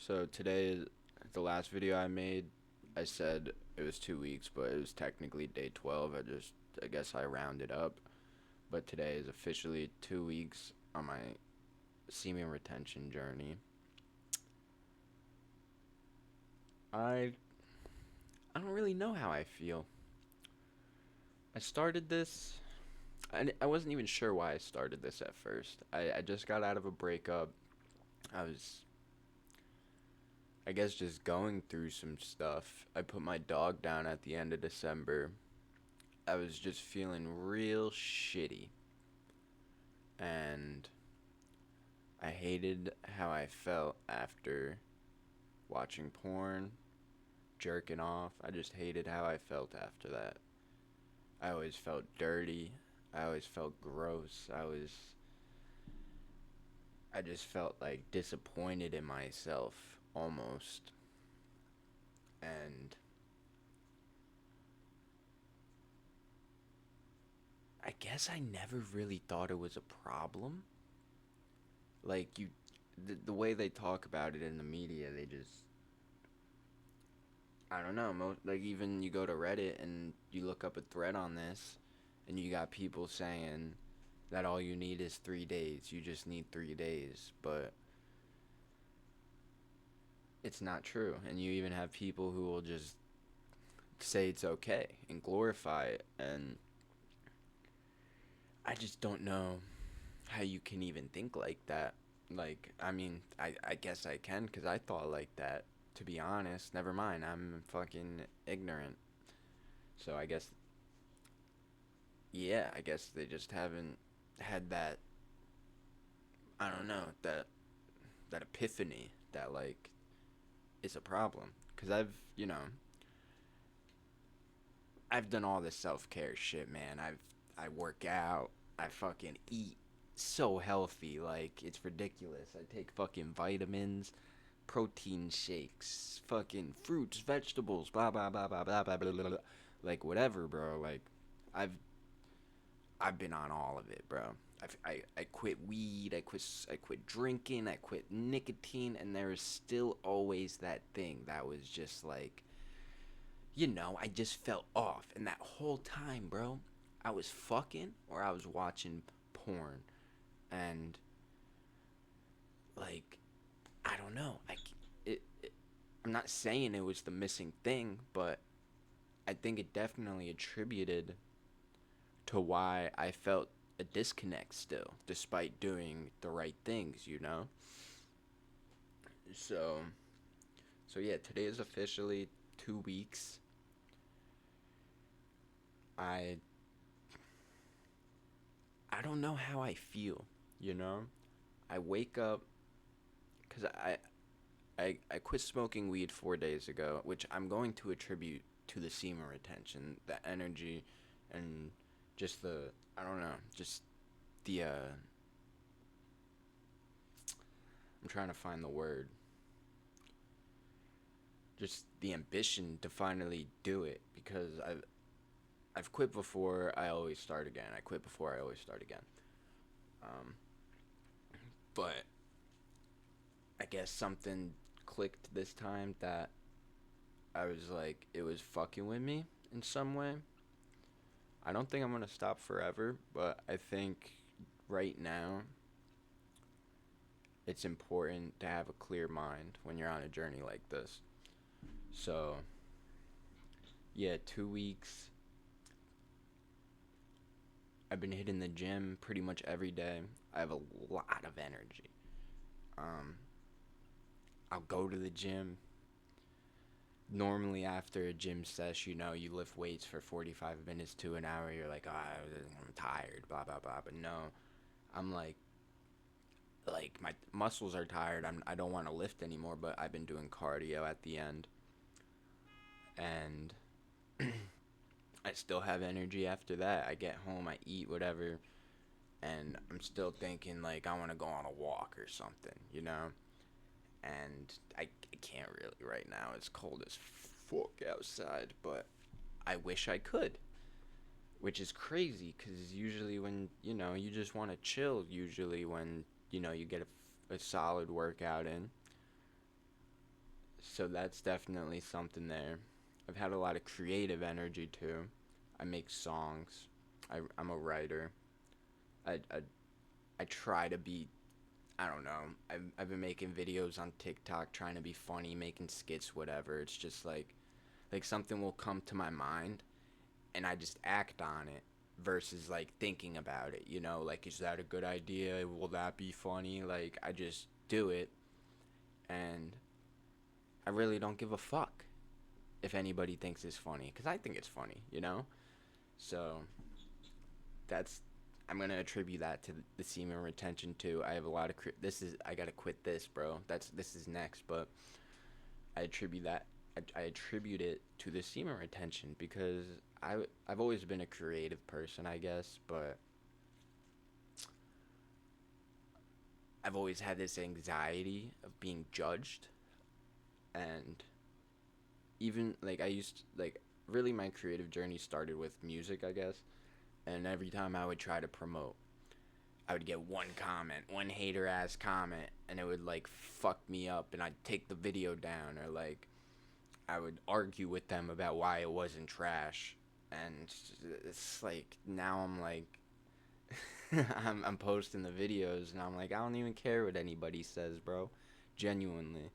So today, the last video I made, I said it was 2 weeks, but it was technically day 12. I guess I rounded up. But today is officially 2 weeks on my semen retention journey. I I don't really know how I feel. I started this. I wasn't even sure why I started this at first. I just got out of a breakup. I was, I guess, just going through some stuff. I put my dog down at the end of December. I was just feeling real shitty. And I hated how I felt after watching porn, jerking off. I just hated how I felt after that. I always felt dirty. I always felt gross. I just felt like disappointed in myself almost. And I guess I never really thought it was a problem. Like the way they talk about it in the media, they just, I don't know. Like even you go to Reddit and you look up a thread on this, and you got people saying that all you need is 3 days. You just need 3 days, but it's not true. And you even have people who will just say it's okay and glorify it. And I just don't know how you can even think like that. Like, I mean, I guess I can because I thought like that. To be honest, never mind. I'm fucking ignorant. So I guess, yeah, I guess they just haven't had that. I don't know, that epiphany that like is a problem. Cause I've done all this self care shit, man. I work out. I fucking eat so healthy, like it's ridiculous. I take fucking vitamins, protein shakes, fucking fruits, vegetables, blah blah blah blah blah blah blah blah, blah. Like whatever, bro. Like I've I've been on all of it, bro. I quit weed, I quit drinking, I quit nicotine, and there is still always that thing that was just like, I just felt off. And that whole time, bro, I was fucking or I was watching porn. And, like, I don't know. I'm not saying it was the missing thing, but I think it definitely attributed to why I felt a disconnect still, despite doing the right things. So, so yeah, today is officially 2 weeks. I I don't know how I feel, you know? I wake up cuz I quit smoking weed 4 days ago, which I'm going to attribute to the semen retention, the energy and just the I don't know, just the I'm trying to find the word. Just the ambition to finally do it because I've quit before, I always start again. I quit before, I always start again. Um, but I guess something clicked this time that I was like, it was fucking with me in some way. I don't think I'm gonna stop forever, but I think right now it's important to have a clear mind when you're on a journey like this. So, yeah, 2 weeks. I've been hitting the gym pretty much every day. I have a lot of energy. Um, I'll go to the gym. Normally, after a gym session, you lift weights for 45 minutes to an hour. You're like, I'm tired, blah, blah, blah. But no, I'm like my muscles are tired. I don't want to lift anymore, but I've been doing cardio at the end. And I still have energy after that. I get home, I eat whatever, and I'm still thinking, like, I want to go on a walk or something. And I can't really right now. It's cold as fuck outside, but I wish I could, which is crazy because usually when, you just want to chill, usually when, you get a solid workout in. So that's definitely something there. I've had a lot of creative energy too. I make songs. I'm a writer. I, I, I try to be, I don't know. I've been making videos on TikTok trying to be funny, making skits, whatever. It's just like something will come to my mind and I just act on it versus like thinking about it, like is that a good idea? Will that be funny? Like I just do it and I really don't give a fuck if anybody thinks it's funny cuz I think it's funny. So that's I'm gonna attribute that to the semen retention too. I have a lot of I gotta quit this, bro. This is next, but I attribute that I attribute it to the semen retention because I've always been a creative person, I guess, but I've always had this anxiety of being judged, and even like I used like really my creative journey started with music, I guess, and every time I would try to promote, I would get one comment, one hater ass comment, and it would like fuck me up, and I'd take the video down, or like I would argue with them about why it wasn't trash, and it's like now I'm like I'm posting the videos, and I'm like I don't even care what anybody says, bro. Genuinely,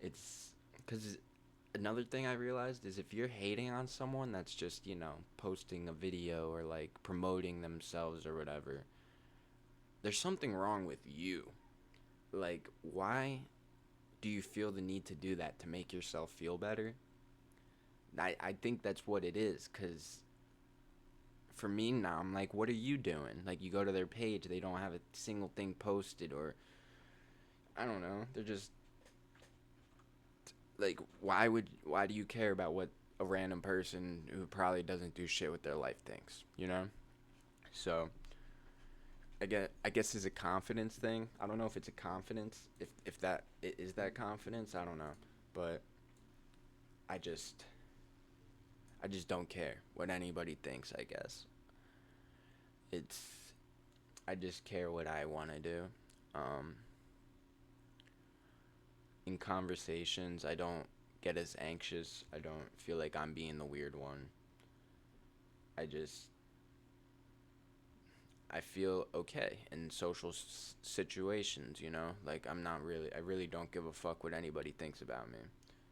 it's because another thing I realized is if you're hating on someone that's just posting a video or like promoting themselves or whatever, there's something wrong with you. Like, why do you feel the need to do that to make yourself feel better? I think that's what it is, because for me now, I'm like, what are you doing? Like, you go to their page, they don't have a single thing posted, or I don't know, they're just like, why do you care about what a random person who probably doesn't do shit with their life thinks? So I guess it's a confidence thing. I don't know if it's a confidence. If that is that confidence, I don't know. But I just I just don't care what anybody thinks, I guess. It's I just care what I want to do. Um in conversations, I don't get as anxious. I don't feel like I'm being the weird one. I just I feel okay in social situations. Like I really don't give a fuck what anybody thinks about me.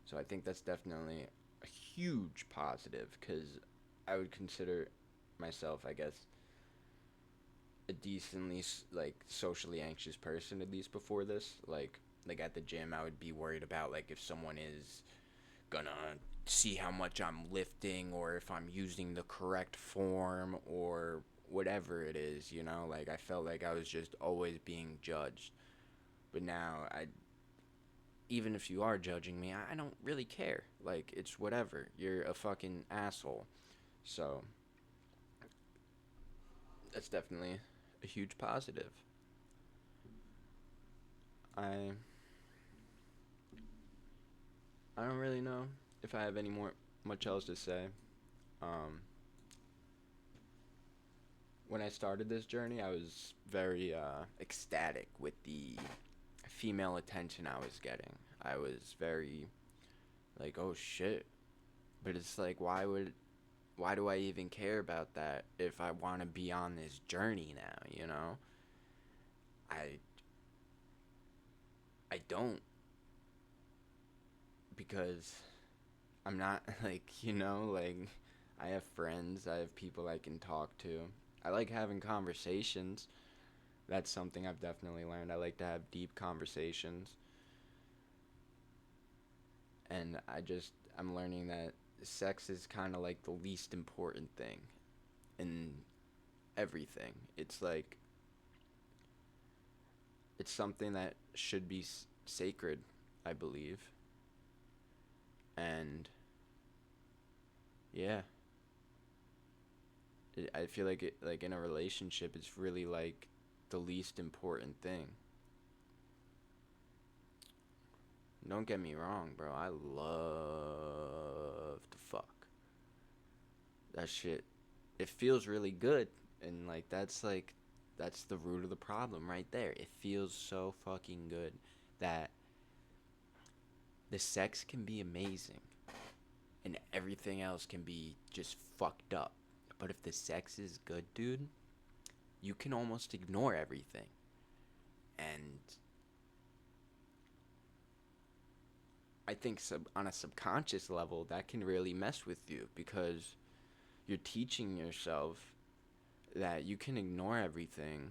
So I think that's definitely a huge positive because I would consider myself, I guess, a decently like socially anxious person at least before this. Like at the gym, I would be worried about like if someone is gonna see how much I'm lifting or if I'm using the correct form or whatever it is. Like I felt like I was just always being judged. But now even if you are judging me, I don't really care. Like it's whatever. You're a fucking asshole. So that's definitely a huge positive. I I don't really know if I have any more much else to say. Um, when I started this journey, I was very ecstatic with the female attention I was getting. I was very like, oh shit. But it's like, why do I even care about that if I want to be on this journey now? I I don't because I'm not like I have friends, I have people I can talk to. I like having conversations. That's something I've definitely learned. I like to have deep conversations. And I'm learning that sex is kind of like the least important thing in everything. It's like it's something that should be sacred, I believe. And yeah, I feel like like in a relationship it's really like the least important thing. Don't get me wrong, bro. I love to fuck. That shit, it feels really good. And that's the root of the problem right there. It feels so fucking good that The sex can be amazing and everything else can be just fucked up. But if the sex is good, dude, you can almost ignore everything. And I think on a subconscious level, that can really mess with you because you're teaching yourself that you can ignore everything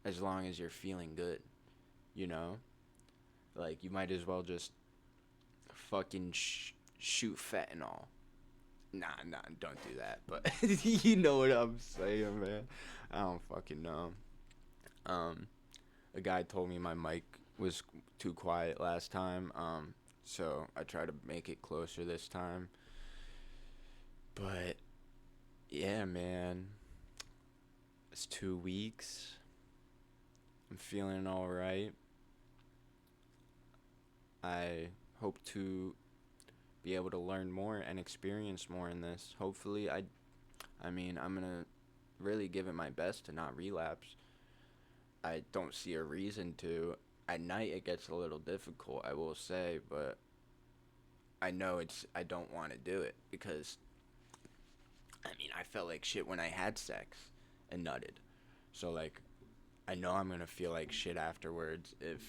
as long as you're feeling good, you know? Like, you might as well just fucking shoot fentanyl. Nah, don't do that. But you know what I'm saying, man. I don't fucking know. Um, a guy told me my mic was too quiet last time. So I tried to make it closer this time. But yeah, man, it's 2 weeks. I'm feeling all right. I hope to be able to learn more and experience more in this. Hopefully, I mean, I'm gonna really give it my best to not relapse. I don't see a reason to. At night, it gets a little difficult, I will say, but I know I don't want to do it because, I mean, I felt like shit when I had sex and nutted. So, like, I know I'm gonna feel like shit afterwards if,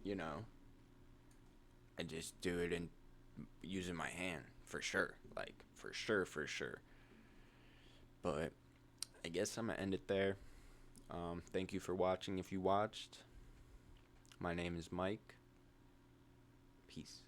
you know, I just do it and using my hand for sure. Like, for sure. But I guess I'm gonna end it there. Thank you for watching if you watched. My name is Mike. Peace.